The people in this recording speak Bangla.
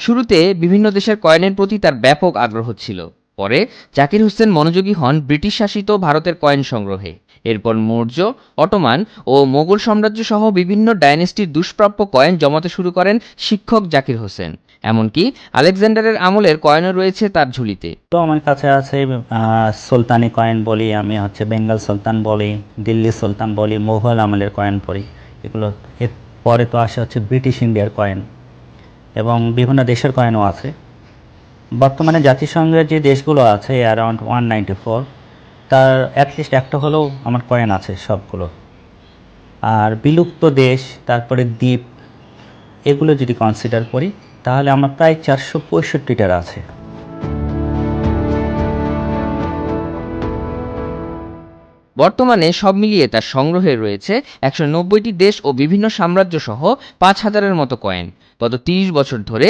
শুরুতে বিভিন্ন দেশের কয়েনের প্রতি তার ব্যাপক আগ্রহ ছিল। পরে জাকির হোসেন মনোযোগী হন ব্রিটিশ শাসিত ভারতের কয়েন সংগ্রহে। এরপর মৌর্য, অটোমান ও মোগল সাম্রাজ্য সহ বিভিন্ন ডাইনেস্টির দুষ্প্রাপ্য কয়েন জমাতে শুরু করেন শিক্ষক জাকির হোসেন। এমনকি আলেকজান্ডারের আমলের কয়েনও রয়েছে তার ঝুলিতে। তো আমার কাছে আছে সুলতানি কয়েন বলি, আমি বেঙ্গল সুলতান বলি, দিল্লি সুলতান বলি, মুঘল আমলের কয়েন পড়ি। এগুলো এর পরে তো আসে ব্রিটিশ ইন্ডিয়ার কয়েন এবং বিভিন্ন দেশের কয়েনও আছে। বর্তমানে জাতিসংঘের যে দেশগুলো আছে অ্যারাউন্ড 194, তার অ্যাটলিস্ট একটা হলেও আমার কয়েন আছে সবগুলো। আর বিলুপ্ত দেশ, তারপরে দ্বীপ, এগুলো যদি কনসিডার করি তাহলে আমার প্রায় 465টার আছে। বর্তমানে সব মিলিয়ে তার সংগ্রহে রয়েছে 190টি দেশ ও বিভিন্ন সাম্রাজ্য সহ 5,000-এর মতো কয়েন। গত 30 বছর ধরে